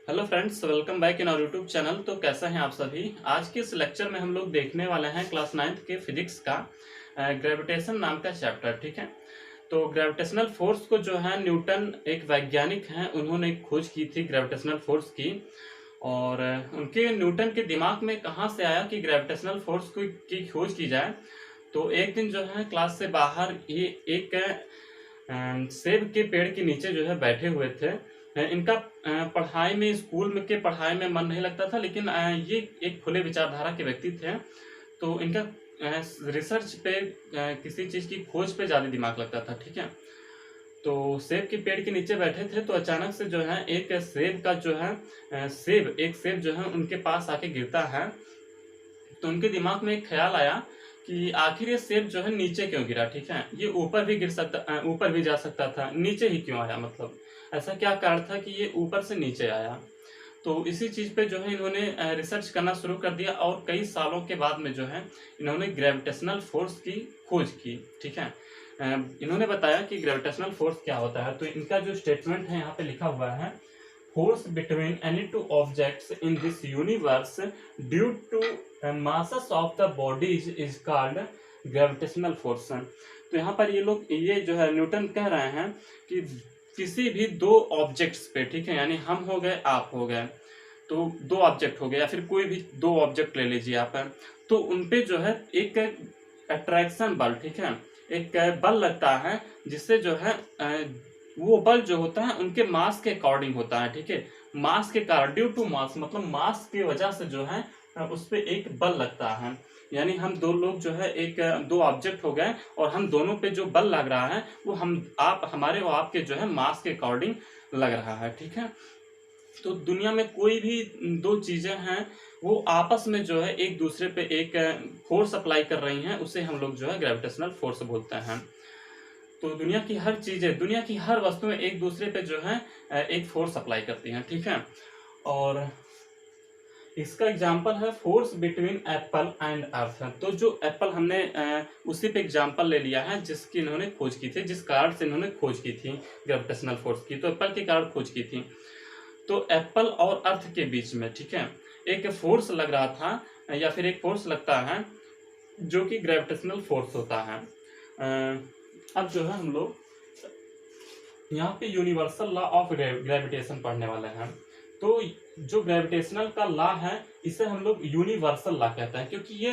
Hello friends, welcome back in our YouTube channel. तो कैसे हैं आप सभी। आज के इस लेक्चर में हम लोग देखने वाले हैं क्लास 9th के फिजिक्स का ग्रेविटेशन नाम का चैप्टर। ठीक है। तो ग्रेविटेशनल फोर्स को जो है न्यूटन एक वैज्ञानिक हैं, उन्होंने एक खोज की थी ग्रेविटेशनल फोर्स की। और उनके न्यूटन के दिमाग में कहाँ से आया कि ग्रेविटेशनल फोर्स की खोज की जाए। तो एक दिन जो है क्लास से बाहर ये एक सेब के पेड़ के नीचे जो है बैठे हुए थे। इनका पढ़ाई में स्कूल में के पढ़ाई में मन नहीं लगता था, लेकिन ये एक खुले विचारधारा के व्यक्ति थे। तो इनका रिसर्च पे किसी चीज़ की खोज पे ज़्यादा दिमाग लगता था। ठीक है। तो सेब के पेड़ के नीचे बैठे थे, तो अचानक से जो है एक सेब का जो है एक सेब जो है उनके पास आके गिरता है। तो उनके दिमाग में एक ख्याल आया कि आखिर ये सेब जो है नीचे क्यों गिरा। ठीक है। ये ऊपर भी गिर सकता, ऊपर भी जा सकता था, नीचे ही क्यों आया, मतलब ऐसा क्या कारण था कि ये ऊपर से नीचे आया। तो इसी चीज पे जो है इन्होंने रिसर्च करना शुरू कर दिया, और कई सालों के बाद में जो है इन्होंने ग्रेविटेशनल फोर्स की खोज की। ठीक है। इन्होंने बताया कि ग्रेविटेशनल फोर्स क्या होता है। तो इनका जो स्टेटमेंट है यहाँ पे लिखा हुआ है, force between any two objects in this universe due to masses of the bodies is called gravitational force। तो यहाँ पर ये जो है न्यूटन कह रहे हैं कि किसी भी दो ऑब्जेक्ट्स पे, ठीक है, यानी हम हो गए आप हो गए, तो दो ऑब्जेक्ट हो गए, या फिर कोई भी दो ऑब्जेक्ट ले लीजिए आप, तो उनपे जो है एक अट्रैक्शन बल, ठीक है, एक बल लगता है, जिससे जो है वो बल जो होता है उनके मास के अकॉर्डिंग होता है। ठीक है। मास के कारण, ड्यू टू मास, मतलब मास की वजह से जो है उस पर एक बल लगता है। यानी हम दो लोग जो है एक दो ऑब्जेक्ट हो गए, और हम दोनों पे जो बल लग रहा है वो हमारे और आपके जो है मास के अकॉर्डिंग लग रहा है। ठीक है। तो दुनिया में कोई भी दो चीजें हैं, वो आपस में जो है एक दूसरे पे एक फोर्स अप्लाई कर रही हैं, उसे हम लोग जो है ग्रेविटेशनल फोर्स बोलते हैं। तो दुनिया की हर चीजें, दुनिया की हर वस्तुएं एक दूसरे पे जो है एक फोर्स अप्लाई करती हैं। ठीक है। और इसका एग्जाम्पल है force between Apple and earth. तो जो एप्पल हमने उसी पे एग्जाम्पल ले लिया है जिसकी इन्होंने खोज की थी, जिस कारण से इन्होंने खोज की थी ग्रेविटेशनल फोर्स की, तो एप्पल के कारण खोज की थी। तो एप्पल और अर्थ के बीच में, ठीक है, एक फोर्स लग रहा था, या फिर एक फोर्स लगता है जो कि ग्रेविटेशनल फोर्स होता है। अब जो है हम लोग यहाँ पे यूनिवर्सल लॉ ऑफ ग्रेविटेशन पढ़ने वाले हैं। तो जो ग्रेविटेशनल का लॉ है, इसे हम लोग यूनिवर्सल लॉ कहते हैं, क्योंकि ये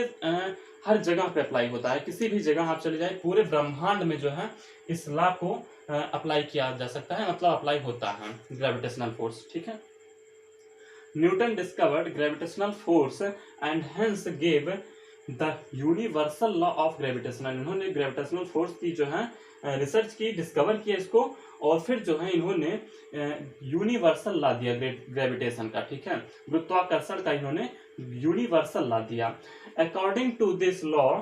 हर जगह पे अप्लाई होता है। किसी भी जगह आप चले जाए, पूरे ब्रह्मांड में जो है इस लॉ को अप्लाई किया जा सकता है, मतलब अप्लाई होता है ग्रेविटेशनल फोर्स। ठीक है। Newton discovered gravitational force and hence gave the universal law of gravitation. इन्होंने ग्रेविटेशनल फोर्स की जो है रिसर्च की, डिस्कवर किया इसको, और फिर जो है इन्होंने यूनिवर्सल ला दिया ग्रेविटेशन का। ठीक है। गुरुत्वाकर्षण का इन्होंने यूनिवर्सल ला दिया। According to this law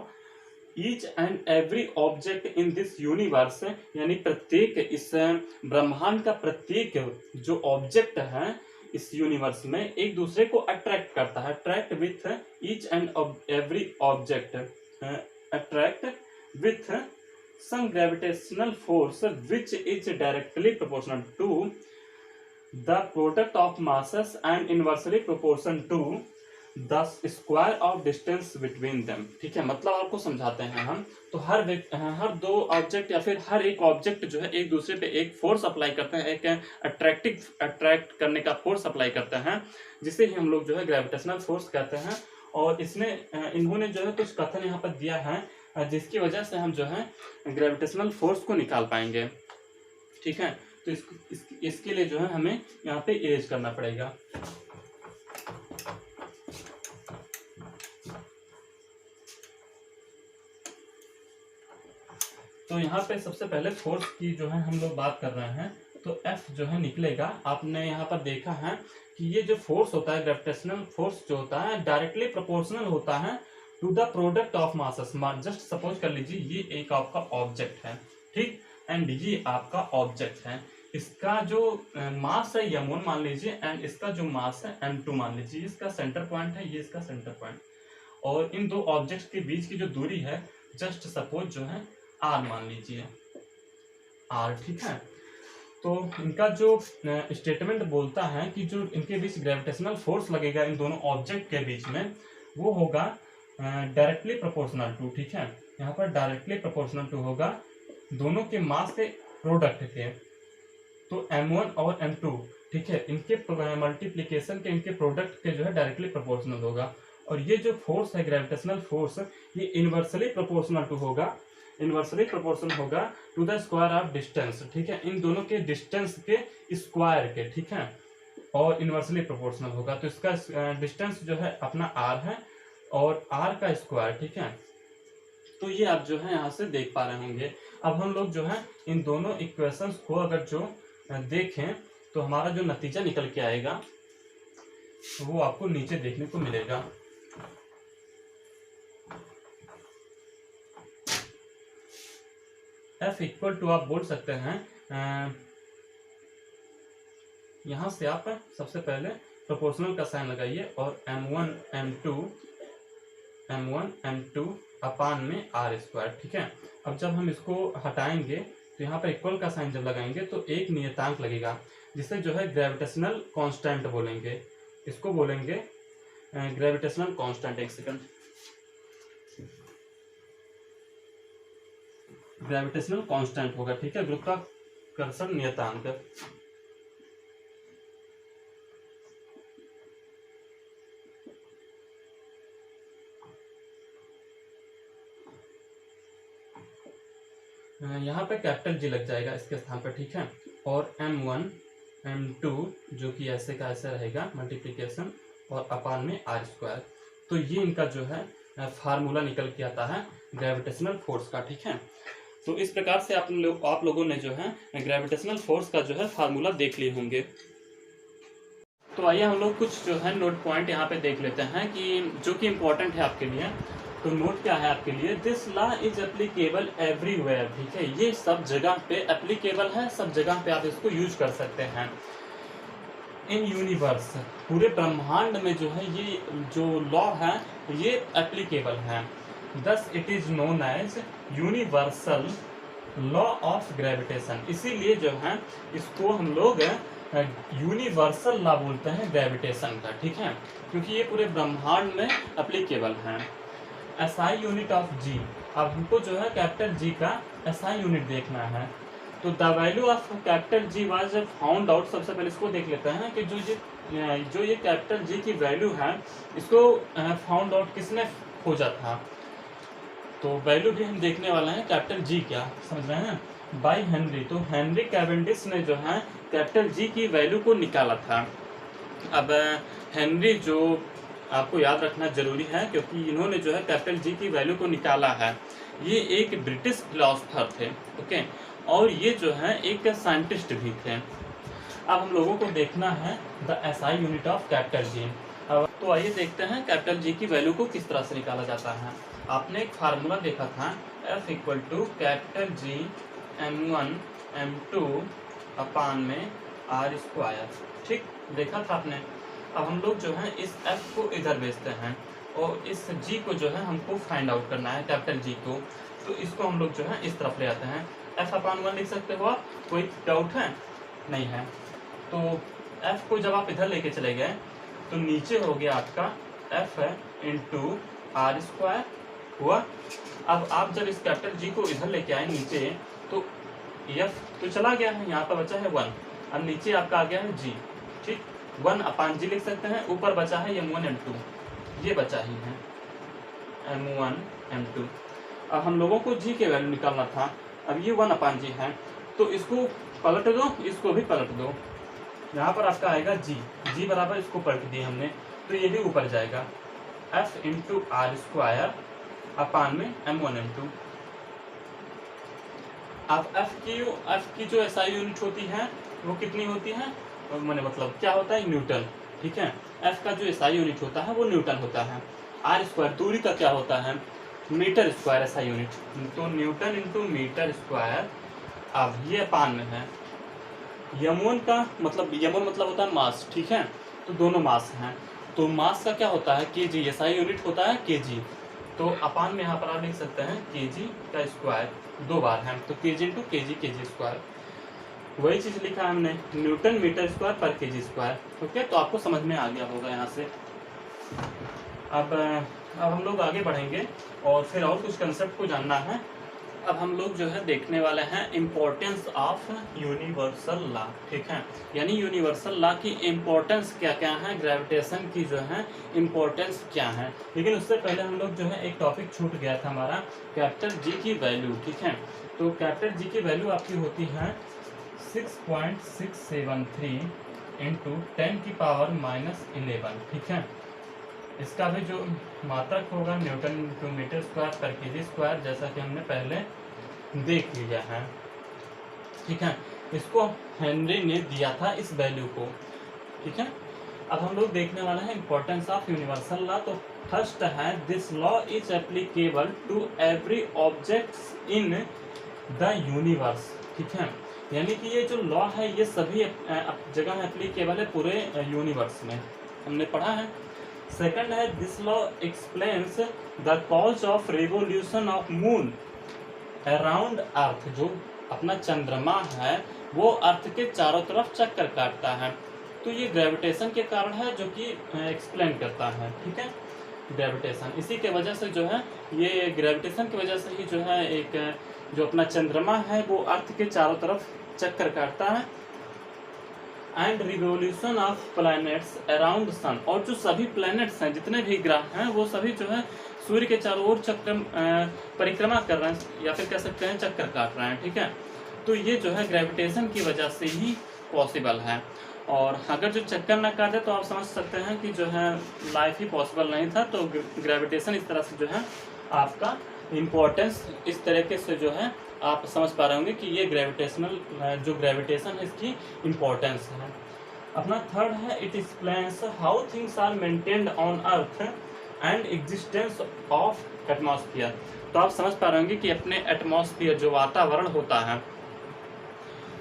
each and every object in this universe, यानी प्रत्येक इस ब्रह्मांड का प्रत्येक जो ऑब्जेक्ट है इस यूनिवर्स में एक दूसरे को अट्रैक्ट करता है। Attract with each and every object, attract with some gravitational force which is directly proportional to the product of masses and inversely proportional to the square of distance between them। ठीक है। मतलब आपको समझाते हैं हम। तो हर दो ऑब्जेक्ट या फिर हर एक ऑब्जेक्ट जो है एक दूसरे पे एक फोर्स अप्लाई करते हैं, एक अट्रैक्ट करने का फोर्स अप्लाई करते हैं, जिसे ही हम लोग जो है ग्रेविटेशनल फोर्स कहते हैं। और इन्होंने जो है कुछ कथन यहाँ पर दिया है, जिसकी वजह से हम जो है ग्रेविटेशनल फोर्स को निकाल पाएंगे। ठीक है। तो इसके लिए जो है हमें यहाँ पे इरेज करना पड़ेगा। तो यहाँ पे सबसे पहले फोर्स की जो है हम लोग बात कर रहे हैं, तो F जो है निकलेगा। आपने यहाँ पर देखा है कि ये जो फोर्स होता है, ग्रेविटेशनल फोर्स जो होता है, डायरेक्टली प्रोपोर्शनल होता है to the product of masses. Just suppose कर लीजिए ये एक आपका ऑब्जेक्ट है, ठीक, एंड ये आपका ऑब्जेक्ट है। इसका जो मास है m1 मान लीजिए, एंड इसका जो मास है m2 मान लीजिए। इसका सेंटर पॉइंट है, ये इसका सेंटर पॉइंट, और इन दो ऑब्जेक्ट्स के बीच की जो दूरी है जस्ट सपोज जो है r मान लीजिए, r। ठीक है। तो इनका जो स्टेटमेंट बोलता है कि जो इनके बीच ग्रेविटेशनल फोर्स लगेगा इन दोनों ऑब्जेक्ट के बीच में, वो होगा डायरेक्टली प्रोपोर्शनल टू, ठीक है। यहाँ पर डायरेक्टली प्रोपोर्शनल टू होगा दोनों के मास के प्रोडक्ट के, तो m1 और m2, ठीक है, इनके मल्टीप्लीकेशन के, इनके प्रोडक्ट के जो है डायरेक्टली प्रोपोर्शनल होगा। और ये जो फोर्स है ग्रेविटेशनल फोर्स, ये इनवर्सली प्रोपोर्शनल टू होगा, इनवर्सली प्रोपोर्शनल होगा to the square of distance, ठीक है, इन दोनों के डिस्टेंस के स्क्वायर के, ठीक है, और इनवर्सली प्रोपोर्शनल होगा। तो इसका डिस्टेंस जो है अपना r है और r का स्क्वायर, ठीक है। तो ये आप जो है यहाँ से देख पा रहे होंगे। अब हम लोग जो है इन दोनों इक्वेशंस को अगर जो देखें तो हमारा जो नतीजा निकल के आएगा वो आपको नीचे देखने को मिलेगा। F इक्वल टू आप बोल सकते हैं, यहां से आप सबसे पहले प्रोपोर्शनल का साइन लगाइए और m1 m2 अपान में r स्क्वायर, ठीक है। अब जब हम इसको हटाएंगे तो यहाँ पर इक्वल का साइन जब लगाएंगे तो एक नियतांक लगेगा जिसे जो है ग्रेविटेशनल कांस्टेंट बोलेंगे, इसको बोलेंगे ग्रेविटेशनल कांस्टेंट। एक सेकंड, ग्रेविटेशनल कांस्टेंट होगा, ठीक है, गुरुत्वाकर्षण नियतांक। यहाँ पे कैपिटल जी लग जाएगा इसके स्थान पर, ठीक है। और m1 m2 जो कि ऐसे का ऐसे रहेगा मल्टीप्लिकेशन और अपान में r स्क्वायर। तो ये इनका जो है फार्मूला निकल के आता है ग्रेविटेशनल फोर्स का, ठीक है। तो इस प्रकार से आप लोगों ने जो है ग्रेविटेशनल फोर्स का जो है फार्मूला देख लिए होंगे। तो आइए हम लोग कुछ जो है नोट पॉइंट यहाँ पे देख लेते हैं कि जो कि इम्पोर्टेंट है आपके लिए। तो नोट क्या है आपके लिए, this law is applicable everywhere, ठीक है, ये सब जगह पे एप्लीकेबल है, सब जगह पे आप इसको यूज कर सकते हैं। इन यूनिवर्स, पूरे ब्रह्मांड में जो है ये जो लॉ है ये एप्लीकेबल है। Thus it is known as universal law of gravitation, इसीलिए जो है इसको हम लोग यूनिवर्सल लॉ बोलते हैं ग्रेविटेशन का, ठीक है, क्योंकि ये पूरे ब्रह्मांड में एप्लीकेबल है। SI यूनिट ऑफ G, अब हमको जो है कैपिटल G का SI यूनिट देखना है। तो the value of capital G was found out, सबसे पहले इसको देख लेते हैं कि जो ये कैपिटल G की वैल्यू है इसको फाउंड आउट किसने खोजा था। तो वैल्यू भी हम देखने वाले हैं कैपिटल G क्या, समझ रहे हैं, बाय हेनरी। तो हेनरी कैवेंडिश ने जो है कैपिटल G की वैल्यू को निकाला था। अब हेनरी जो आपको याद रखना जरूरी है क्योंकि इन्होंने जो है कैपिटल G की वैल्यू को निकाला है। ये एक ब्रिटिश फिलोसफर थे, ओके, और ये जो है एक साइंटिस्ट भी थे। अब हम लोगों को देखना है the SI unit of capital G। अब तो आइए देखते हैं कैपिटल G की वैल्यू को किस तरह से निकाला जाता है। आपने एक फार्मूला देखा था, F equal to capital G m1 m2 upon में r स्क्वायर, ठीक, देखा था आपने। अब हम लोग जो है इस f को इधर भेजते हैं और इस g को जो है हमको फाइंड आउट करना है कैपिटल G को, तो इसको हम लोग जो है इस तरफ ले आते हैं। f अपान 1 लिख सकते हो आप, कोई डाउट है? नहीं है। तो f को जब आप इधर लेके चले गए तो नीचे हो गया आपका f इंटू आर स्क्वायर हुआ। अब आप जब इस कैपिटल G को इधर लेके आए नीचे तो f तो चला गया है, यहाँ पर बचा है 1, अब नीचे आपका आ गया है g, ठीक, 1 अपान जी लिख सकते हैं, ऊपर बचा है m1 m2, ये बचा ही है m1 m2। अब हम लोगों को g के वैल्यू निकालना था, अब ये 1 अपान जी है तो इसको पलट दो, इसको भी पलट दो, यहाँ पर आपका आएगा g बराबर, इसको पलट दिए हमने तो ये भी ऊपर जाएगा f into r square upon में m1 m2। अब f की जो SI यूनिट होती है वो कितनी होती है, मैंने मतलब क्या होता है, न्यूटन, ठीक है। f का जो SI यूनिट होता है वो न्यूटन होता है। r स्क्वायर दूरी का क्या होता है, मीटर स्क्वायर SI यूनिट, तो न्यूटन इंटू मीटर स्क्वायर। अब ये अपान में है m1 का मतलब, m1 मतलब होता है मास, ठीक है, तो दोनों मास हैं, तो मास का क्या होता है kg, SI यूनिट होता है kg, तो अपान में यहाँ पर आप लिख सकते हैं kg का स्क्वायर, दो बार है तो kg इंटू kg स्क्वायर। वही चीज़ लिखा है हमने, न्यूटन मीटर स्क्वायर पर केजी स्क्वायर। ओके, तो आपको समझ में आ गया होगा यहाँ से। अब हम लोग आगे बढ़ेंगे और फिर और कुछ कंसेप्ट को जानना है। अब हम लोग जो है देखने वाले हैं इम्पोर्टेंस ऑफ यूनिवर्सल लॉ, ठीक है, यानी यूनिवर्सल लॉ की इम्पोर्टेंस क्या क्या है, ग्रेविटेशन की जो है इम्पोर्टेंस क्या है। लेकिन उससे पहले हम लोग जो है एक टॉपिक छूट गया था हमारा, कैपिटल जी की वैल्यू, ठीक है। तो कैपिटल जी की वैल्यू आपकी होती है 6.673 इंटू 10⁻⁻11, ठीक है। इसका भी जो मात्रक होगा न्यूटन टू मीटर स्क्वायर पर केजी स्क्वायर, जैसा कि हमने पहले देख लिया है, ठीक है। इसको हेनरी ने दिया था इस वैल्यू को, ठीक है। अब हम लोग देखने वाले हैं इंपॉर्टेंस ऑफ यूनिवर्सल लॉ। तो फर्स्ट है, this law is applicable to every objects in the universe, ठीक है। यानी कि ये जो लॉ है ये सभी जगह एप्लीकेबल है पूरे यूनिवर्स में, हमने पढ़ा है। सेकंड है, this law explains the cause of revolution of moon around earth. जो अपना चंद्रमा है वो अर्थ के चारों तरफ चक्कर काटता है, तो ये ग्रेविटेशन के कारण है जो कि एक्सप्लेन करता है, ठीक है। ग्रेविटेशन, इसी के वजह से जो है, ये ग्रेविटेशन की वजह से ही जो है एक जो अपना चंद्रमा है वो अर्थ के चारों तरफ चक्कर काटता है। And revolution of planets around sun, और जो सभी प्लैनेट्स हैं, जितने भी ग्रह हैं, वो सभी जो है सूर्य के चारों ओर परिक्रमा कर रहे हैं, या फिर कह सकते हैं चक्कर काट रहे हैं, ठीक है। तो ये जो है ग्रेविटेशन की वजह से ही पॉसिबल है। और अगर जो चक्कर न काटे तो आप समझ सकते हैं कि जो है लाइफ ही पॉसिबल नहीं था। तो ग्रेविटेशन इस तरह से जो है आपका इम्पोर्टेंस इस तरीके से जो है आप समझ पा रहे होंगे कि ये ग्रेविटेशनल जो ग्रेविटेशन है इसकी इम्पोर्टेंस है। अपना थर्ड है, it explains how things are maintained on earth and existence of atmosphere. तो आप समझ पा रहे होंगे कि अपने एटमॉस्फेयर जो वातावरण होता है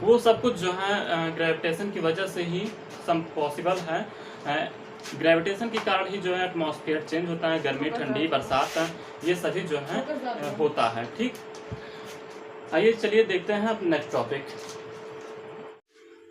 वो सब कुछ जो है ग्रेविटेशन की वजह से ही सब पॉसिबल है। ग्रेविटेशन के कारण ही जो है एटमॉस्फेयर चेंज होता है, गर्मी, ठंडी, बरसात, ये सभी जो है होता है, ठीक। आइए चलिए देखते हैं अब नेक्स्ट टॉपिक।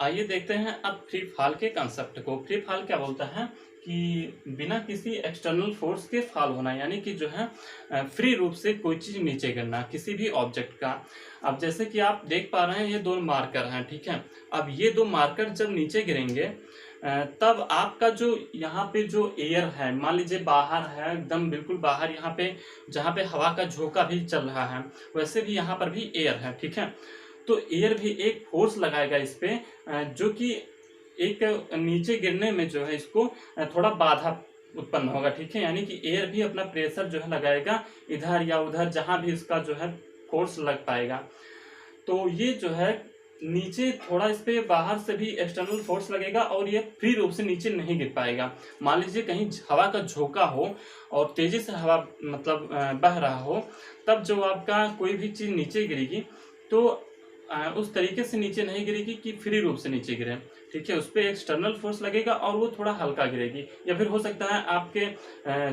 आइए देखते हैं अब फ्री फॉल के कंसेप्ट को। फ्री फॉल क्या बोलता है कि बिना किसी एक्सटर्नल फोर्स के फॉल होना, यानी कि जो है फ्री रूप से कोई चीज नीचे गिरना किसी भी ऑब्जेक्ट का। अब जैसे कि आप देख पा रहे हैं ये दो मार्कर हैं, ठीक है। अब ये दो मार्कर जब नीचे गिरेंगे तब आपका जो यहाँ पे जो एयर है, मान लीजिए बाहर है, एकदम बिल्कुल बाहर, यहाँ पे जहाँ पे हवा का झोंका भी चल रहा है, वैसे भी यहाँ पर भी एयर है, ठीक है। तो एयर भी एक फोर्स लगाएगा इस पे, जो कि एक नीचे गिरने में जो है इसको थोड़ा बाधा उत्पन्न होगा, ठीक है। यानी कि एयर भी अपना प्रेशर जो है लगाएगा इधर या उधर, जहां भी इसका जो है फोर्स लग पाएगा। तो ये जो है नीचे थोड़ा इस पे बाहर से भी एक्सटर्नल फोर्स लगेगा और ये फ्री रूप से नीचे नहीं गिर पाएगा। मान लीजिए कहीं हवा का झोंका हो और तेजी से हवा मतलब बह रहा हो, तब जो आपका कोई भी चीज नीचे गिरेगी तो उस तरीके से नीचे नहीं गिरेगी कि फ्री रूप से नीचे गिरे, ठीक है। उस पर एक्सटर्नल फोर्स लगेगा और वो थोड़ा हल्का गिरेगी। या फिर हो सकता है आपके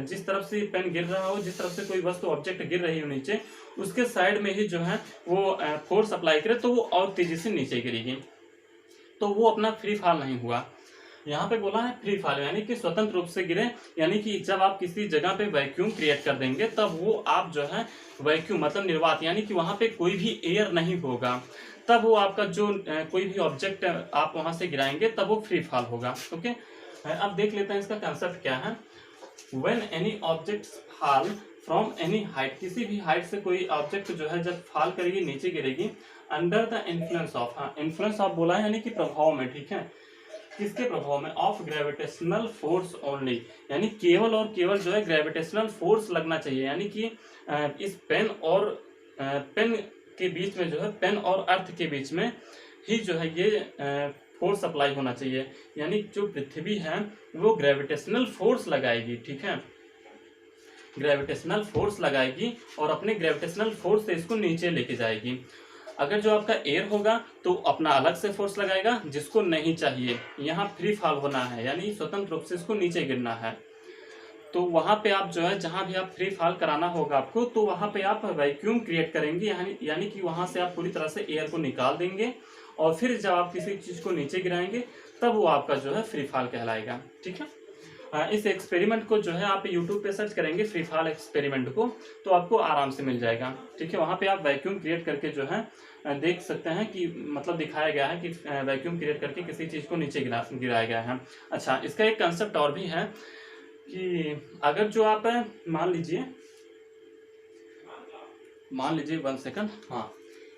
जिस तरफ से पेन गिर रहा हो, जिस तरफ से कोई वस्तु ऑब्जेक्ट गिर रही हो नीचे, उसके साइड में ही जो है वो फोर्स अप्लाई करे तो वो और तेजी से नीचे गिरेगी, तो वो अपना फ्री फॉल नहीं हुआ। यहाँ पे बोला है फ्री फॉल यानी कि स्वतंत्र रूप से गिरे, यानी कि जब आप किसी जगह पे वैक्यूम क्रिएट कर देंगे तब वो आप जो है वैक्यूम मतलब निर्वात, यानी कि वहां पे कोई भी एयर नहीं होगा, तब वो आपका जो कोई भी ऑब्जेक्ट आप वहां से गिराएंगे तब वो फ्री फॉल होगा, ओके। अब देख लेते हैं इसका कंसेप्ट क्या है। When any object fall from any height, किसी भी हाइट से कोई ऑब्जेक्ट जो है जब फॉल करेगी, नीचे गिरेगी, अंडर द इन्फ्लुएंस ऑफ, हाँ इन्फ्लुएंस ऑफ बोला है यानी कि प्रभाव में, ठीक है। किसके प्रभाव में? ऑफ ग्रेविटेशनल फोर्स ओनली, यानी केवल और केवल जो है ग्रेविटेशनल फोर्स लगना चाहिए, यानी कि इस पेन और पेन के बीच में जो है, पेन और अर्थ के बीच में ही जो है ये फोर्स अप्लाई होना चाहिए, यानी जो पृथ्वी है वो ग्रेविटेशनल फोर्स लगाएगी, ठीक है। ग्रेविटेशनल फोर्स लगाएगी और अपने ग्रेविटेशनल फोर्स से इसको नीचे लेके जाएगी। अगर जो आपका एयर होगा तो अपना अलग से फोर्स लगाएगा, जिसको नहीं चाहिए, यहाँ फ्री फॉल होना है यानी स्वतंत्र रूप से इसको नीचे गिरना है, तो वहां पे आप जो है जहां भी आप फ्री फॉल कराना होगा आपको, तो वहां पे आप वैक्यूम क्रिएट करेंगे, यानी कि वहां से आप पूरी तरह से एयर को निकाल देंगे और फिर जब आप किसी चीज़ को नीचे गिराएंगे तब वो आपका जो है फ्री फॉल कहलाएगा। ठीक है, इस एक्सपेरिमेंट को जो है आप यूट्यूब पे सर्च करेंगे फ्री फॉल एक्सपेरिमेंट को, तो आपको आराम से मिल जाएगा। ठीक है, वहाँ पे आप वैक्यूम क्रिएट करके जो है देख सकते हैं कि मतलब दिखाया गया है कि वैक्यूम क्रिएट करके किसी चीज़ को नीचे गिराया गया है। अच्छा, इसका एक कंसेप्ट और भी है कि अगर जो आप मान लीजिए 1 सेकंड, हाँ,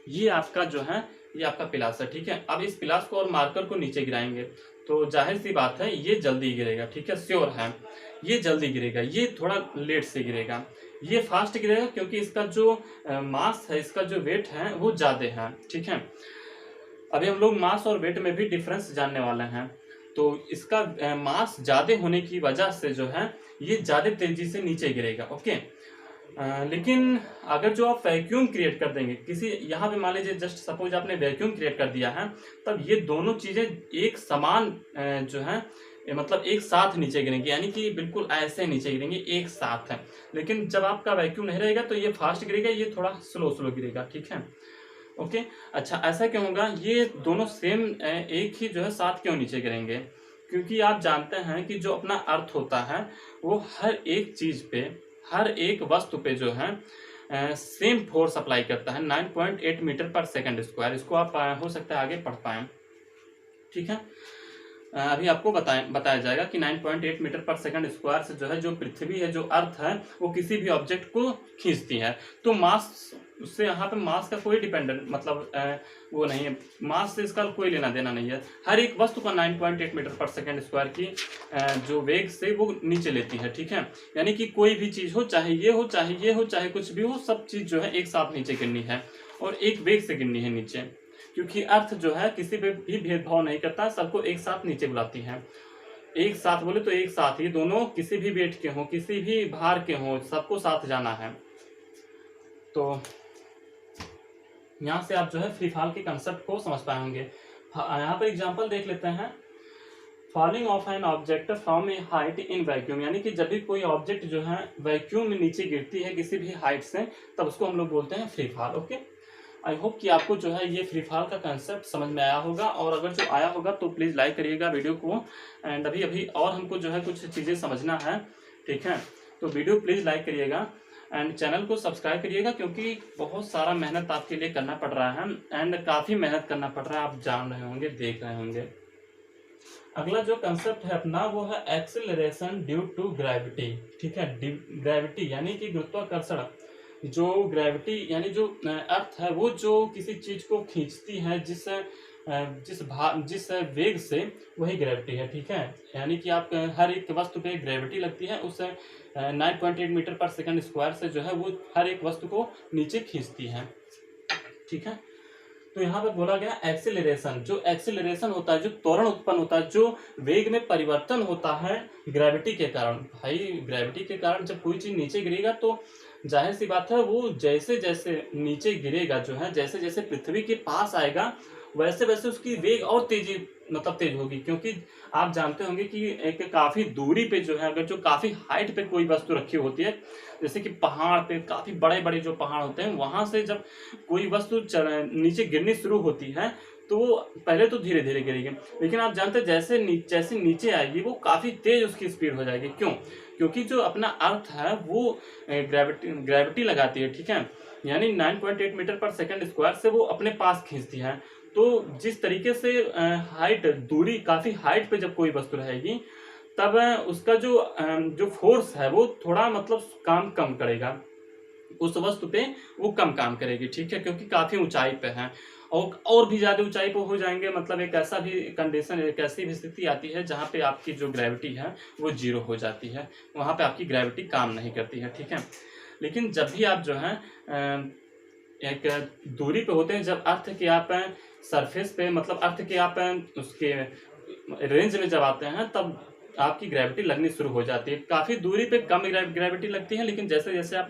ये आपका जो है ये आपका पिलास है। ठीक है, अब इस पिलास को और मार्कर को नीचे गिराएंगे तो जाहिर सी बात है ये जल्दी गिरेगा। ठीक है, श्योर है ये जल्दी गिरेगा, ये थोड़ा लेट से गिरेगा, ये फास्ट गिरेगा क्योंकि इसका जो मास है, इसका जो वेट है वो ज़्यादा है। ठीक है, अभी हम लोग मास और वेट में भी डिफरेंस जानने वाले हैं। तो इसका मास ज़्यादा होने की वजह से जो है ये ज़्यादा तेजी से नीचे गिरेगा। ओके, लेकिन अगर जो आप वैक्यूम क्रिएट कर देंगे किसी, यहाँ पे मान लीजिए जस्ट सपोज आपने वैक्यूम क्रिएट कर दिया है, तब ये दोनों चीज़ें एक समान जो है मतलब एक साथ नीचे गिरेंगी, यानी कि बिल्कुल ऐसे नीचे गिरेंगे एक साथ है। लेकिन जब आपका वैक्यूम नहीं रहेगा तो ये फास्ट गिरेगा, ये थोड़ा स्लो स्लो गिरेगा। ठीक है, ओके। अच्छा, ऐसा क्यों होगा? ये दोनों सेम एक ही जो है साथ क्यों नीचे गिरेंगे? क्योंकि आप जानते हैं कि जो अपना अर्थ होता है वो हर एक चीज़ पे, हर एक वस्तु पे जो है सेम फोर्स अप्लाई करता है, 9.8 मीटर पर सेकंड स्क्वायर। इसको आप हो सकता है आगे पढ़ पाएँ। ठीक है, अभी आपको बताया जाएगा कि 9.8 मीटर पर सेकंड स्क्वायर से जो है जो पृथ्वी है, जो अर्थ है, वो किसी भी ऑब्जेक्ट को खींचती है। तो मास से, यहाँ पे मास का कोई डिपेंडेंट मतलब वो नहीं है, मास से इसका कोई लेना देना नहीं है। हर एक वस्तु का 9.8 मीटर पर सेकंड स्क्वायर की जो वेग से वो नीचे लेती है। ठीक है, यानी कि कोई भी चीज़ हो, चाहे ये हो, चाहे ये हो, चाहे कुछ भी हो, सब चीज़ जो है एक साथ नीचे गिरनी है और एक वेग से गिरनी है नीचे। क्योंकि अर्थ जो है किसी पे भी भेदभाव नहीं करता, सबको एक साथ नीचे बुलाती है। एक साथ बोले तो एक साथ, ये दोनों किसी भी वेट के हों, किसी भी भार के हों, सबको साथ जाना है। तो यहाँ से आप जो है फ्री फॉल के कंसेप्ट को समझ पाएंगे। यहाँ पर एग्जांपल देख लेते हैं। Falling of an object from A height in vacuum, यानी कि जब भी कोई ऑब्जेक्ट जो है वैक्यूम में नीचे गिरती है किसी भी हाइट से, तब उसको हम लोग बोलते हैं free fall. Okay, I hope कि आपको जो है ये फ्री फॉल का कंसेप्ट समझ में आया होगा, और अगर जो आया होगा तो प्लीज़ लाइक करिएगा वीडियो को। एंड अभी और हमको जो है कुछ चीज़ें समझना है। ठीक है, तो वीडियो प्लीज़ लाइक करिएगा एंड चैनल को सब्सक्राइब करिएगा, क्योंकि बहुत सारा मेहनत आपके लिए करना पड़ रहा है एंड काफ़ी मेहनत करना पड़ रहा है, आप जान रहे होंगे, देख रहे होंगे। अगला जो कंसेप्ट है अपना वो है एक्सेलरेशन ड्यू टू ग्रेविटी। ठीक है, ग्रेविटी यानी कि गुरुत्वाकर्षण, जो ग्रेविटी यानी जो अर्थ है वो जो किसी चीज को खींचती है जिस वेग से, वही ग्रेविटी है। ठीक है, यानी कि आप हर एक वस्तु पे ग्रेविटी लगती है, उस 9.8 मीटर पर सेकंड स्क्वायर से जो है वो हर एक वस्तु को नीचे खींचती है। ठीक है, तो यहाँ पे बोला गया एक्सेलरेशन, जो एक्सेलरेशन होता है, जो त्वरण उत्पन्न होता है, जो वेग में परिवर्तन होता है ग्रेविटी के कारण। भाई ग्रेविटी के कारण जब कोई चीज नीचे गिरेगा तो जाहिर सी बात है वो जैसे जैसे नीचे गिरेगा जो है, जैसे जैसे पृथ्वी के पास आएगा वैसे वैसे उसकी वेग और तेज होगी। क्योंकि आप जानते होंगे कि एक काफी दूरी पे जो है, अगर जो काफी हाइट पे कोई वस्तु रखी होती है, जैसे कि पहाड़ पे, काफी बड़े बड़े जो पहाड़ होते हैं, वहां से जब कोई वस्तु नीचे गिरनी शुरू होती है तो वो पहले तो धीरे धीरे गिरेगी, लेकिन आप जानते हैं जैसे नीचे आएगी वो काफी तेज उसकी स्पीड हो जाएगी। क्यों? क्योंकि जो अपना अर्थ है वो ग्रेविटी लगाती है। ठीक है, यानी 9.8 मीटर पर सेकंड स्क्वायर से वो अपने पास खींचती है। तो जिस तरीके से दूरी काफी हाइट पे जब कोई वस्तु रहेगी, तब उसका जो फोर्स है वो थोड़ा मतलब काम कम करेगा, उस वस्तु पे वो कम काम करेगी। ठीक है, क्योंकि काफी ऊंचाई पे है, और भी ज्यादा ऊंचाई पे हो जाएंगे, मतलब एक ऐसा भी कंडीशन, एक ऐसी भी स्थिति आती है जहाँ पे आपकी जो ग्रेविटी है वो जीरो हो जाती है, वहाँ पे आपकी ग्रेविटी काम नहीं करती है। ठीक है, लेकिन जब भी आप जो है एक दूरी पे होते हैं, जब अर्थ के आप सरफेस पे, मतलब अर्थ के आप उसके रेंज में जब आते हैं, तब आपकी ग्रेविटी लगनी शुरू हो जाती है। काफ़ी दूरी पे कम ग्रेविटी लगती है, लेकिन जैसे जैसे आप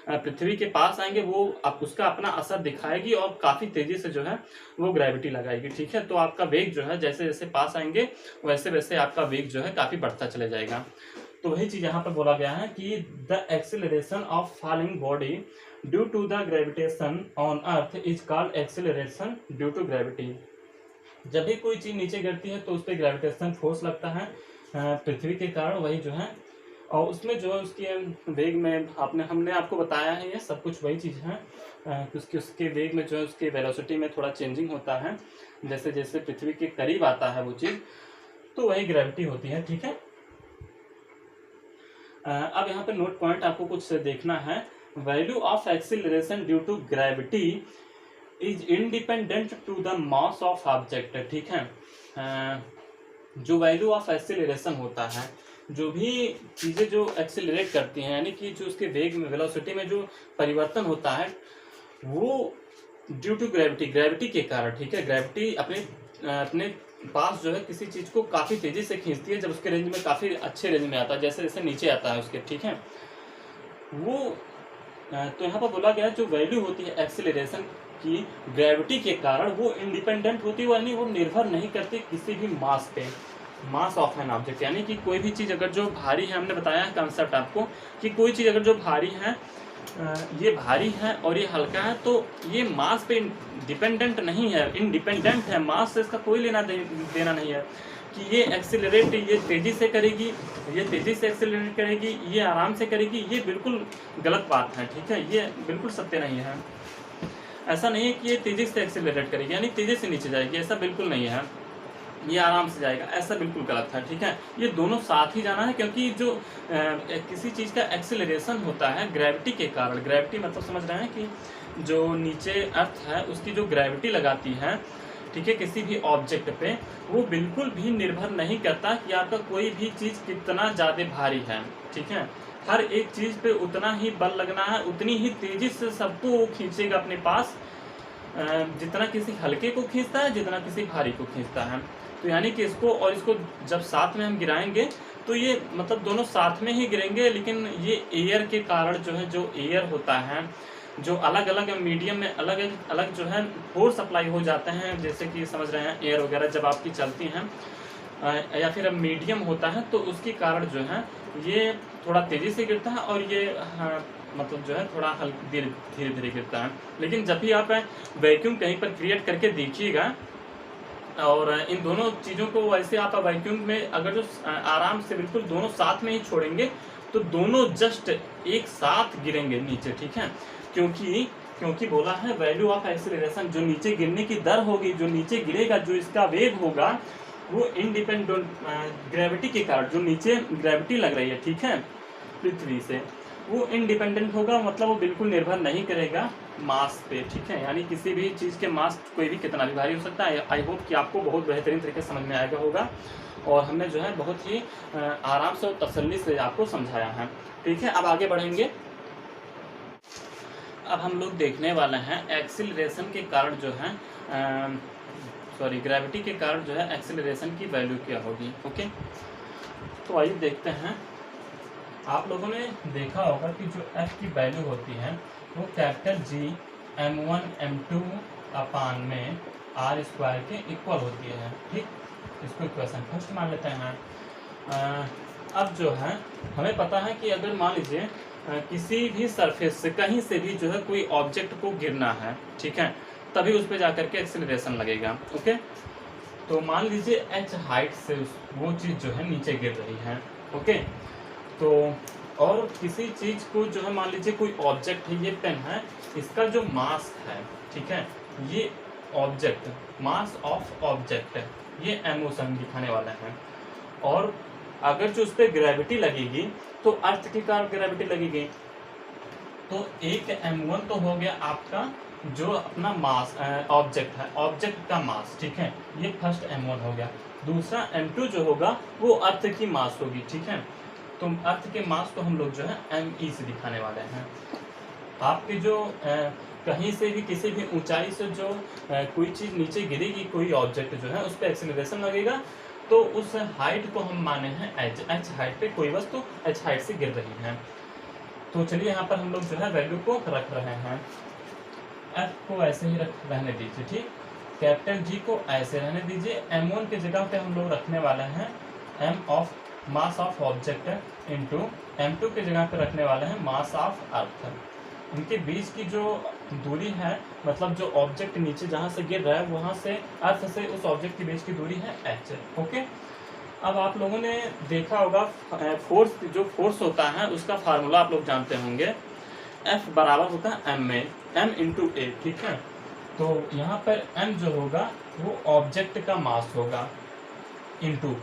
पृथ्वी के पास आएंगे वो आप उसका अपना असर दिखाएगी और काफ़ी तेज़ी से जो है वो ग्रेविटी लगाएगी। ठीक है, तो आपका वेग जो है जैसे जैसे पास आएंगे वैसे वैसे आपका वेग जो है काफ़ी बढ़ता चले जाएगा। तो वही चीज़ यहाँ पर बोला गया है कि the acceleration of falling body due to the gravitation on earth is called acceleration due to gravity. जब भी कोई चीज नीचे गिरती है तो उस पर ग्रेविटेशन फोर्स लगता है पृथ्वी के कारण, वही जो है, और उसमें जो है उसके वेग में हमने आपको बताया है, ये सब कुछ वही चीज़ है कि उसके वेग में जो है उसके वेलोसिटी में थोड़ा चेंजिंग होता है, जैसे जैसे पृथ्वी के करीब आता है वो चीज़, तो वही ग्रेविटी होती है। ठीक है, अब यहाँ पे नोट पॉइंट आपको कुछ देखना है। Value of acceleration due to gravity is independent to the mass of object. ठीक है, जो वैल्यू ऑफ एक्सीलरेशन होता है, जो भी चीज़ें जो एक्सीलरेट करती हैं, यानी कि जो उसके वेग में वेलोसिटी में जो परिवर्तन होता है, वो ड्यू टू ग्रेविटी के कारण। ठीक है, ग्रेविटी अपने पास जो है किसी चीज़ को काफ़ी तेज़ी से खींचती है, जब उसके रेंज में काफ़ी अच्छे रेंज में आता है, जैसे जैसे नीचे आता है उसके। ठीक है, वो तो यहाँ पर बोला गया जो वैल्यू होती है एक्सीलरेशन की ग्रेविटी के कारण, वो इंडिपेंडेंट होती है, यानी वो निर्भर नहीं करती किसी भी मास पे, मास ऑफ एन ऑब्जेक्ट। यानी कि कोई भी चीज़ अगर जो भारी है, हमने बताया है कंसेप्ट आपको कि कोई चीज़ अगर जो भारी है, ये भारी है और ये हल्का है, तो ये मास पे डिपेंडेंट नहीं है, इंडिपेंडेंट है, मास से इसका कोई लेना देना नहीं है कि ये एक्सीलरेट ये तेज़ी से करेगी, ये तेज़ी से एक्सीलरेट करेगी, ये आराम से करेगी, ये बिल्कुल गलत बात है। ठीक है, ये बिल्कुल सत्य नहीं है। ऐसा नहीं है कि ये तेज़ी से एक्सीलरेट करेगी यानी तेज़ी से नीचे जाएगी, ऐसा बिल्कुल नहीं है। ये आराम से जाएगा, ऐसा बिल्कुल गलत है। ठीक है, ये दोनों साथ ही जाना है, क्योंकि जो किसी चीज़ का एक्सीलरेशन होता है ग्रेविटी के कारण, ग्रेविटी मतलब समझ रहे हैं कि जो नीचे अर्थ है उसकी जो ग्रेविटी लगाती है, ठीक है, किसी भी ऑब्जेक्ट पे, वो बिल्कुल भी निर्भर नहीं करता कि आपका कोई भी चीज़ कितना ज़्यादा भारी है। ठीक है, हर एक चीज़ पे उतना ही बल लगना है, उतनी ही तेज़ी से सबको वो खींचेगा अपने पास, जितना किसी हल्के को खींचता है, जितना किसी भारी को खींचता है। तो यानी कि इसको और इसको जब साथ में हम गिराएंगे तो ये मतलब दोनों साथ में ही गिरेंगे, लेकिन ये एयर के कारण जो है, जो एयर होता है, जो अलग अलग मीडियम में अलग अलग जो है फोर्स अप्लाई हो जाते हैं, जैसे कि समझ रहे हैं एयर वगैरह जब आपकी चलती हैं या फिर अब मीडियम होता है, तो उसके कारण जो है ये थोड़ा तेज़ी से गिरता है और ये मतलब जो है थोड़ा धीरे धीरे गिरता है। लेकिन जब भी आप वैक्यूम कहीं पर क्रिएट करके देखिएगा, और इन दोनों चीज़ों को वैसे आप वैक्यूम में अगर जो आराम से बिल्कुल दोनों साथ में ही छोड़ेंगे तो दोनों जस्ट एक साथ गिरेंगे नीचे। ठीक है, क्योंकि बोला है वैल्यू ऑफ एक्सीलरेशन, जो नीचे गिरने की दर होगी, जो नीचे गिरेगा, जो इसका वेग होगा, वो इंडिपेंडेंट ग्रेविटी के कारण, जो नीचे ग्रेविटी लग रही है, ठीक है, पृथ्वी से, वो इंडिपेंडेंट होगा, मतलब वो बिल्कुल निर्भर नहीं करेगा मास पे। ठीक है, यानी किसी भी चीज़ के मास कोई भी कितना भी भारी हो सकता है। आई होप कि आपको बहुत बेहतरीन तरीके से समझ में आएगा होगा, और हमने जो है बहुत ही आराम से और तसल्ली से आपको समझाया है। ठीक है, अब आगे बढ़ेंगे। अब हम लोग देखने वाले हैं एक्सीलरेशन के कारण जो है ग्रेविटी के कारण जो है एक्सीलरेशन की वैल्यू क्या होगी। ओके, तो आइए देखते हैं। आप लोगों ने देखा होगा कि जो f की वैल्यू होती है वो capital G m1 m2 upon में r स्क्वायर के इक्वल होती है। ठीक, इसको इक्वेशन फर्स्ट मान लेते हैं। अब जो है हमें पता है कि अगर मान लीजिए किसी भी सरफेस से कहीं से भी जो है कोई ऑब्जेक्ट को गिरना है, ठीक है, तभी उस पर जाकर के एक्सीलरेशन लगेगा। ओके, तो मान लीजिए h हाइट से वो चीज़ जो है नीचे गिर रही है। ओके, तो और किसी चीज़ को जो है मान लीजिए कोई ऑब्जेक्ट है, ये पेन है, इसका जो मास है, ठीक है, ये ऑब्जेक्ट, मास ऑफ ऑब्जेक्ट है, ये एमोशन दिखाने वाला है। और अगर जो उस पर ग्रेविटी लगेगी तो अर्थ के कारण ग्रेविटी लगेगी, तो एक m1 तो हो गया आपका जो अपना मास ऑब्जेक्ट है, ऑब्जेक्ट का मास, ठीक है, ये फर्स्ट m1 हो गया। दूसरा m2 जो होगा वो अर्थ की मास होगी। ठीक है, तो अर्थ के मास को हम लोग जो है me से दिखाने वाले हैं। आपके जो कहीं से भी किसी भी ऊंचाई से जो कोई चीज़ नीचे गिरेगी, कोई ऑब्जेक्ट जो है उस पर एक्सीलरेशन लगेगा, तो उस हाइट को हम माने हैं h हाइट पे कोई वस्तु h हाइट से गिर रही है। तो चलिए यहाँ पर हम लोग जो है वैल्यू को रख रहे हैं, f को ऐसे ही रहने दीजिए। ठीक, कैपिटल G को ऐसे रहने दीजिए, m1 के जगह पे हम लोग रखने वाले हैं m of mass of object into m2 के जगह पे रखने वाले हैं मास ऑफ अर्थ। इनके बीच की जो दूरी है, मतलब जो ऑब्जेक्ट नीचे जहाँ से गिर रहा है वहाँ से अर्थ से उस ऑब्जेक्ट के बीच की दूरी है h। ओके, अब आप लोगों ने देखा होगा फोर्स, जो फोर्स होता है उसका फार्मूला आप लोग जानते होंगे, F बराबर होता है m में, m इंटू ए। ठीक है, तो यहाँ पर m जो होगा वो ऑब्जेक्ट का मास होगा, इंटू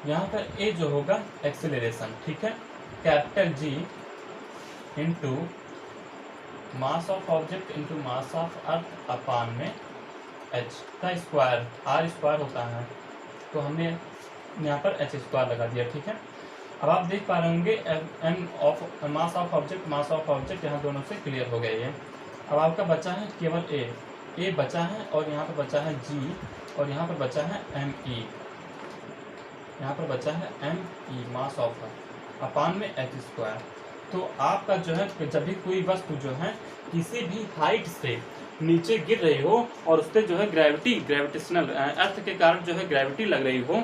यहाँ पर a जो होगा एक्सेलरेशन। ठीक है, capital G into mass of object into mass of earth upon में h का स्क्वायर, r स्क्वायर होता है, तो हमने यहाँ पर h स्क्वायर लगा दिया। ठीक है, अब आप देख पा रहे होंगे m of mass of object यहाँ दोनों से क्लियर हो गया ये। अब आपका बचा है केवल a बचा है, और यहाँ पर बचा है g, और यहाँ पर बचा है me, यहाँ पर बचा है me मास ऑफ अपान में h स्क्वायर। तो आपका जो है जब भी कोई वस्तु जो है किसी भी हाइट से नीचे गिर रही हो और उस पर जो है ग्रेविटेशनल अर्थ के कारण जो है ग्रेविटी लग रही हो,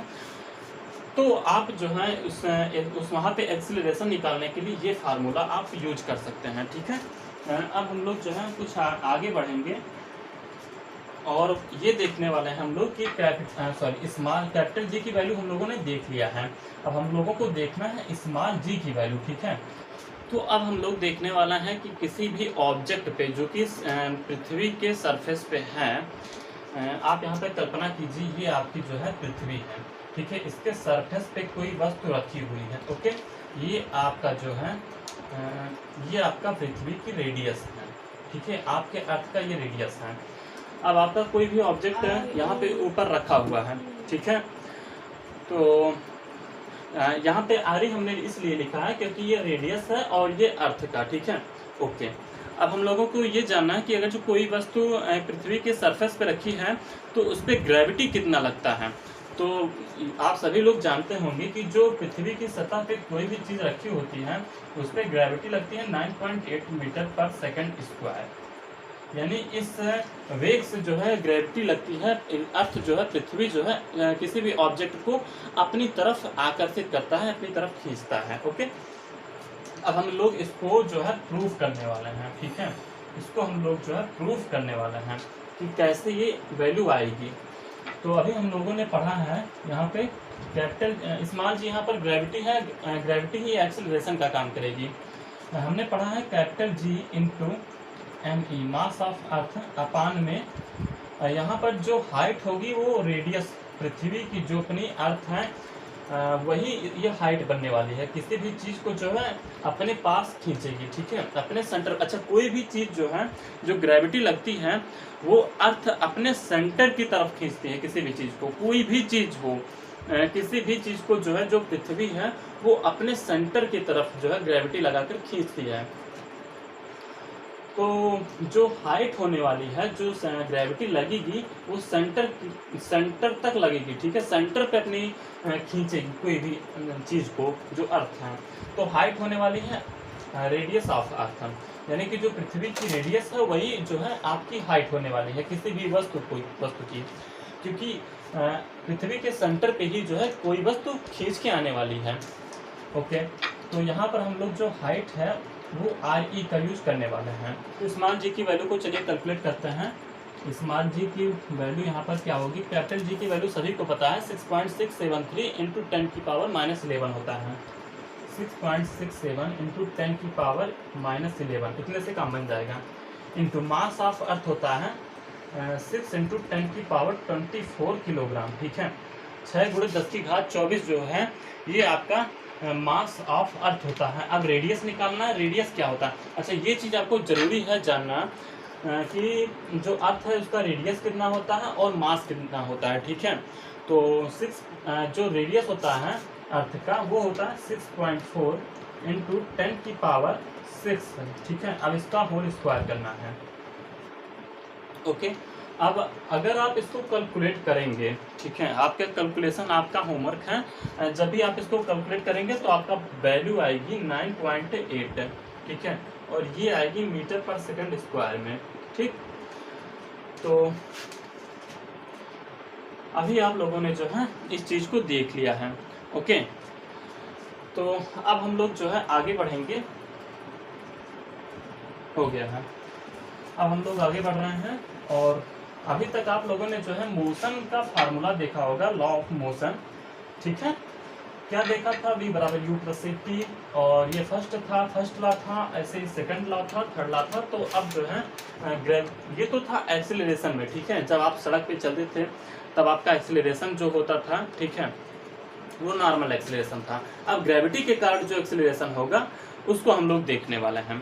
तो आप जो है उस वहाँ पे एक्सीलरेशन निकालने के लिए ये फार्मूला आप यूज कर सकते हैं। ठीक है, अब हम लोग जो है कुछ आगे बढ़ेंगे और ये देखने वाले हैं हम लोग कि स्मॉल कैपिटल जी की वैल्यू हम लोगों ने देख लिया है। अब हम लोगों को देखना है स्मॉल जी की वैल्यू। ठीक है, तो अब हम लोग देखने वाला है कि किसी भी ऑब्जेक्ट पे जो कि पृथ्वी के सरफेस पे है, आप यहाँ पे कल्पना कीजिए ये आपकी जो है पृथ्वी है। ठीक है, इसके सरफेस पे कोई वस्तु रखी हुई है। ओके, ये आपका जो है ये आपका पृथ्वी की रेडियस है। ठीक है, आपके अर्थ का ये रेडियस है। अब आपका कोई भी ऑब्जेक्ट यहाँ पे ऊपर रखा हुआ है। ठीक है, तो यहाँ पे आरी हमने इसलिए लिखा है क्योंकि ये रेडियस है और ये अर्थ का। ठीक है, ओके, अब हम लोगों को ये जानना है कि अगर जो कोई वस्तु पृथ्वी के सरफेस पे रखी है तो उस पर ग्रेविटी कितना लगता है। तो आप सभी लोग जानते होंगे कि जो पृथ्वी की सतह पे कोई भी चीज़ रखी होती है उस पर ग्रेविटी लगती है 9.8 मीटर पर सेकंड स्क्वायर, यानी इस वेग से जो है ग्रेविटी लगती है। अर्थ जो है पृथ्वी जो है किसी भी ऑब्जेक्ट को अपनी तरफ आकर्षित करता है, अपनी तरफ खींचता है। ओके, अब हम लोग इसको जो है प्रूव करने वाले हैं। ठीक है, इसको हम लोग जो है प्रूव करने वाले हैं कि कैसे ये वैल्यू आएगी। तो अभी हम लोगों ने पढ़ा है यहाँ पे कैपिटल स्मॉल जी, यहाँ पर ग्रेविटी है, ग्रेविटी ही एक्सेलरेशन का काम करेगी। हमने पढ़ा है capital G into me mass of earth upon में यहाँ पर जो हाइट होगी वो रेडियस, पृथ्वी की जो अपनी अर्थ है वही ये हाइट बनने वाली है। किसी भी चीज़ को जो है अपने पास खींचेगी। ठीक है, अपने सेंटर। अच्छा, कोई भी चीज़ जो है जो ग्रेविटी लगती है वो अर्थ अपने सेंटर की तरफ खींचती है। किसी भी चीज़ को, कोई भी चीज़ हो, किसी भी चीज़ को जो है जो पृथ्वी है वो अपने सेंटर की तरफ जो है ग्रेविटी लगाकर खींचती है। तो जो हाइट होने वाली है, जो ग्रेविटी लगेगी वो सेंटर तक लगेगी। ठीक है, सेंटर पे अपनी खींचेगी कोई भी चीज़ को जो अर्थ है। तो हाइट होने वाली है रेडियस ऑफ अर्थ, यानी कि जो पृथ्वी की रेडियस है वही जो है आपकी हाइट होने वाली है किसी भी वस्तु की, क्योंकि पृथ्वी के सेंटर पे ही जो है कोई वस्तु खींच के आने वाली है। ओके, तो यहाँ पर हम लोग जो हाइट है वो RE का यूज करने वाले हैं। तो स्मॉल जी की वैल्यू को चलिए कैलकुलेट करते हैं। स्मॉल जी की वैल्यू यहाँ पर क्या होगी, कैपिटल जी की वैल्यू सभी को पता है 6.673 इंटू 10 की पावर -11 होता है। 6.67 इंटू 10 की पावर -11 इतने से काम बन जाएगा। इंटू मास ऑफ अर्थ होता है 6 इंटू 10 की पावर 24 किलोग्राम। ठीक है, 6 × 10 की घात 24 जो है ये आपका मास ऑफ अर्थ होता है। अब रेडियस निकालना है, रेडियस क्या होता है। अच्छा, ये चीज़ आपको जरूरी है जानना कि जो अर्थ है उसका रेडियस कितना होता है और मास कितना होता है। ठीक है, तो 6 जो रेडियस होता है अर्थ का वो होता है 6.4 इंटू 10 की पावर 6। ठीक है, अब इसका होल स्क्वायर करना है। ओके, अब अगर आप इसको कैलकुलेट करेंगे, ठीक है, आपका कैलकुलेशन आपका होमवर्क है, जब भी आप इसको कैलकुलेट करेंगे तो आपका वैल्यू आएगी 9.8। ठीक है, और ये आएगी मीटर पर सेकंड स्क्वायर में। ठीक, तो अभी आप लोगों ने जो है इस चीज़ को देख लिया है। ओके, तो अब हम लोग जो है आगे बढ़ेंगे। हो गया है। अब हम लोग आगे बढ़ रहे हैं और अभी तक आप लोगों ने जो है मोशन का फार्मूला देखा होगा, लॉ ऑफ मोशन, ठीक है। क्या देखा था, v बराबर u प्लस टी, और ये फर्स्ट लॉ था, ऐसे ही सेकंड लॉ था, थर्ड लॉ था। तो अब जो है ये तो था एक्सीलरेशन में, ठीक है। जब आप सड़क पे चलते थे तब आपका एक्सीलरेशन जो होता था, ठीक है, वो नॉर्मल एक्सीलरेशन था। अब ग्रेविटी के कारण जो एक्सीलरेशन होगा उसको हम लोग देखने वाले हैं।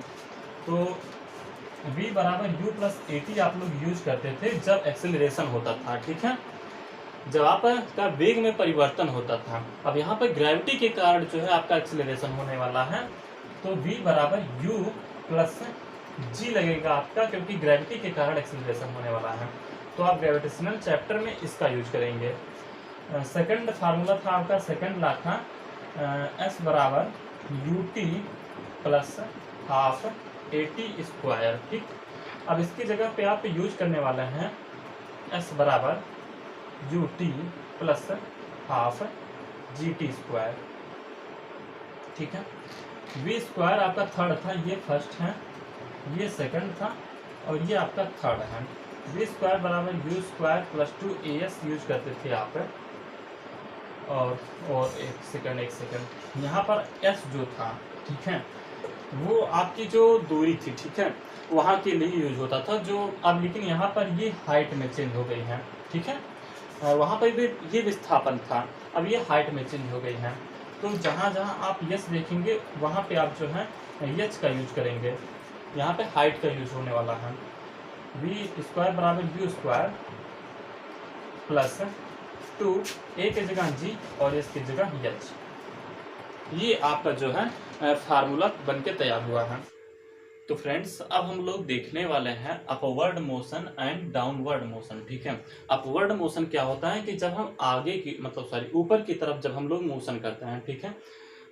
तो v बराबर u प्लस टी आप लोग यूज करते थे जब एक्सीलरेशन होता था, ठीक है, जब आपका वेग में परिवर्तन होता था। अब यहाँ पर ग्रेविटी के कारण जो है आपका एक्सीलरेशन होने वाला है, तो v बराबर u प्लस g लगेगा आपका, क्योंकि ग्रेविटी के कारण एक्सीलरेशन होने वाला है। तो आप ग्रेविटेशनल चैप्टर में इसका यूज करेंगे। सेकंड फार्मूला था आपका, सेकंड लॉ था s बराबर ut plus half at square, ठीक। अब इसकी जगह पे आप यूज करने वाले हैं s बराबर ut plus half gt square, ठीक है। v स्क्वायर आपका थर्ड था, ये फर्स्ट है, ये सेकंड था, और ये आपका थर्ड है। v स्क्वायर बराबर u square plus 2as use करते थे आप। और एक सेकंड यहाँ पर s जो था, ठीक है, वो आपकी जो दूरी थी, ठीक है, वहाँ के लिए यूज होता था जो अब, लेकिन यहाँ पर ये हाइट में चेंज हो गई है, ठीक है। वहाँ पर भी ये विस्थापन था, अब ये हाइट में चेंज हो गई है। तो जहाँ जहाँ आप यस देखेंगे वहाँ पे आप जो है यच का यूज करेंगे, यहाँ पे हाइट का यूज होने वाला है। वी स्क्वायर बराबर यू स्क्वायर प्लस 2 ए की जगह जी और एस की जगह यच, ये आपका जो है फार्मूला बन के तैयार हुआ है। तो फ्रेंड्स अब हम लोग देखने वाले हैं upward motion and downward motion, ठीक है। अपवर्ड मोशन क्या होता है कि जब हम आगे की ऊपर की तरफ जब हम लोग मोशन करते हैं, ठीक है।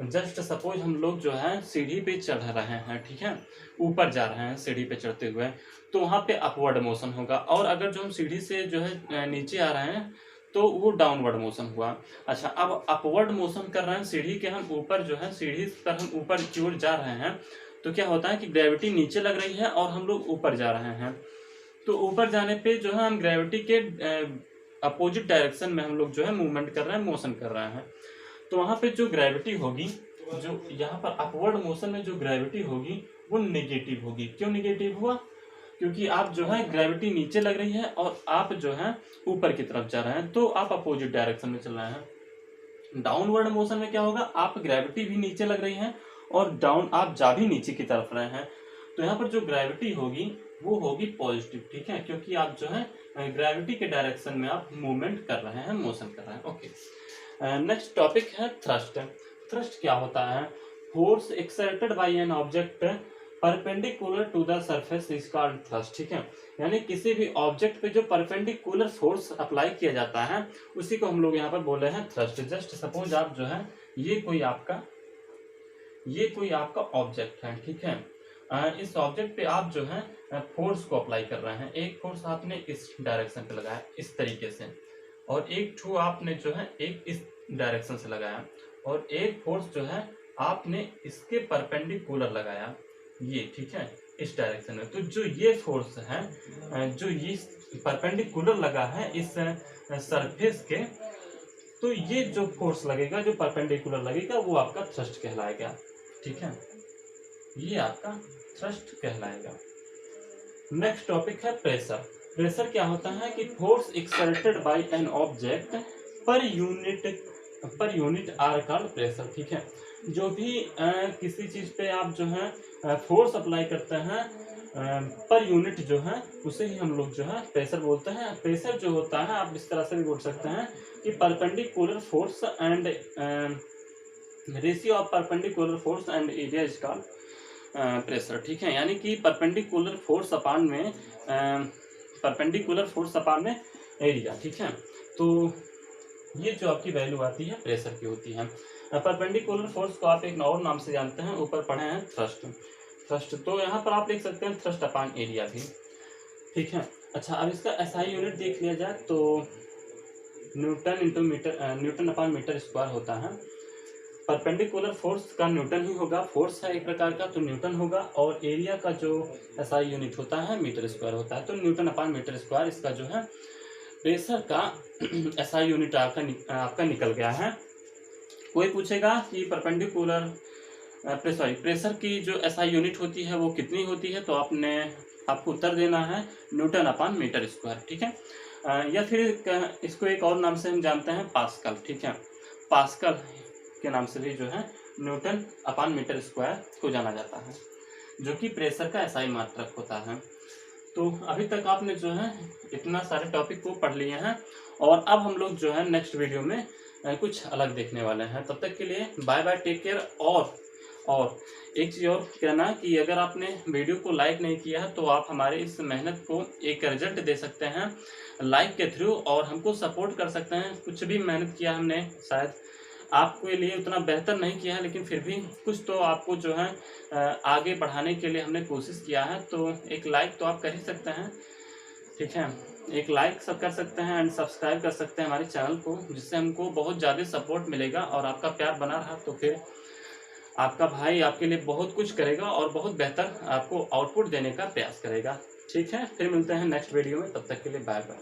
जस्ट सपोज हम लोग जो है सीढ़ी पे चढ़ रहे हैं, ठीक है, ऊपर जा रहे हैं सीढ़ी पे चढ़ते हुए, तो वहाँ पे अपवर्ड मोशन होगा। और अगर जो हम सीढ़ी से जो है नीचे आ रहे हैं तो वो डाउनवर्ड मोशन हुआ। अच्छा, अब अपवर्ड मोशन कर रहे हैं, सीढ़ी के हम ऊपर जो है सीढ़ी पर हम ऊपर की ओर जा रहे हैं, तो क्या होता है कि ग्रेविटी नीचे लग रही है और हम लोग ऊपर जा रहे हैं। तो ऊपर जाने पे जो है हम ग्रेविटी के अपोजिट डायरेक्शन में हम लोग जो है मूवमेंट कर रहे हैं, मोशन कर रहे हैं। तो वहाँ पे जो ग्रेविटी होगी, जो यहाँ पर अपवर्ड मोशन में जो ग्रेविटी होगी वो नेगेटिव होगी। क्यों नेगेटिव हुआ? क्योंकि आप जो है ग्रेविटी नीचे लग रही है और आप जो है ऊपर की तरफ जा रहे हैं, तो आप अपोजिट डायरेक्शन में चल रहे हैं। डाउनवर्ड मोशन में क्या होगा, आप ग्रेविटी भी नीचे लग रही है और डाउन आप जा भी नीचे की तरफ रहे हैं, तो यहाँ पर जो ग्रेविटी होगी वो होगी पॉजिटिव, ठीक है, क्योंकि आप जो है ग्रेविटी के डायरेक्शन में आप मूवमेंट कर रहे हैं, मोशन कर रहे हैं। ओके, नेक्स्ट टॉपिक है थ्रस्ट। थ्रस्ट क्या होता है? Force exerted by an object perpendicular to the surface is called thrust, ठीक है। यानी किसी भी ऑब्जेक्ट पे जो परपेंडिकुलर फोर्स अप्लाई किया जाता है उसी को हम लोग यहाँ पर बोल रहे हैं थ्रस्ट। जस्ट सपोज आप जो है ये कोई आपका ऑब्जेक्ट है, ठीक है। इस ऑब्जेक्ट पे आप जो है फोर्स को अप्लाई कर रहे हैं। एक फोर्स आपने इस डायरेक्शन पे लगाया इस तरीके से, और एक ठू आपने जो है एक इस डायरेक्शन से लगाया, और एक फोर्स जो है आपने इसके परपेंडिकुलर लगाया, ये, ठीक है, इस डायरेक्शन में। तो जो ये फोर्स है जो ये परपेंडिकुलर लगा है इस सरफेस के, तो ये जो फोर्स लगेगा, जो परपेंडिकुलर लगेगा, वो आपका थ्रस्ट कहलाएगा, ठीक है, ये आपका थ्रस्ट कहलाएगा। नेक्स्ट टॉपिक है प्रेशर। प्रेशर क्या होता है कि force exerted by an object per unit are called pressure, ठीक है। जो भी किसी चीज पे आप जो है फोर्स अप्लाई करते हैं पर यूनिट जो है उसे ही हम लोग जो है प्रेशर बोलते हैं। प्रेशर जो होता है आप इस तरह से भी बोल सकते हैं कि perpendicular force and ratio of perpendicular force and area is called pressure, ठीक है। यानी कि परपेंडिकुलर फोर्स अपान में एरिया, ठीक है। तो ये जो आपकी वैल्यू आती है प्रेशर की होती है। परपेंडिकुलर फोर्स को आप एक और नाम से जानते हैं, ऊपर पढ़े हैं थ्रस्ट। तो यहाँ पर आप लिख सकते हैं थ्रस्ट अपान एरिया भी, ठीक है। अच्छा, अब इसका एसआई यूनिट देख लिया जाए तो न्यूटन अपान मीटर स्क्वायर होता है। परपेंडिकुलर फोर्स का न्यूटन ही होगा, फोर्स है एक प्रकार का तो न्यूटन होगा, और एरिया का जो एसआई यूनिट होता है मीटर स्क्वायर होता है, तो न्यूटन अपॉन मीटर स्क्वायर इसका जो है प्रेशर का एसआई यूनिट आपका निकल गया है। कोई पूछेगा कि परपेंडिकुलर प्रेशर की जो एसआई यूनिट होती है वो कितनी होती है, तो आपको उत्तर देना है न्यूटन अपॉन मीटर स्क्वायर, ठीक है। या फिर इसको एक और नाम से हम जानते हैं पास्कल, ठीक है। पास्कल के नाम से भी जो है न्यूटन अपॉन मीटर स्क्वायर को जाना जाता है, जो कि प्रेशर का एसआई मात्रक होता है। तो अभी तक आपने जो है इतना सारे टॉपिक को पढ़ लिए हैं, और अब हम लोग जो है नेक्स्ट वीडियो में कुछ अलग देखने वाले हैं। तब तक के लिए बाय बाय, टेक केयर। और एक चीज़ और कहना कि अगर आपने वीडियो को लाइक नहीं किया है तो आप हमारे इस मेहनत को एक रिजल्ट दे सकते हैं लाइक के थ्रू, और हमको सपोर्ट कर सकते हैं। कुछ भी मेहनत किया हमने, शायद आपके लिए उतना बेहतर नहीं किया है, लेकिन फिर भी कुछ तो आपको जो है आगे बढ़ाने के लिए हमने कोशिश किया है। तो एक लाइक तो आप कर ही सकते हैं, ठीक है। एक लाइक सब कर सकते हैं एंड सब्सक्राइब कर सकते हैं हमारे चैनल को, जिससे हमको बहुत ज़्यादा सपोर्ट मिलेगा। और आपका प्यार बना रहा तो फिर आपका भाई आपके लिए बहुत कुछ करेगा और बहुत बेहतर आपको आउटपुट देने का प्रयास करेगा, ठीक है। फिर मिलते हैं नेक्स्ट वीडियो में, तब तक के लिए बाय बाय।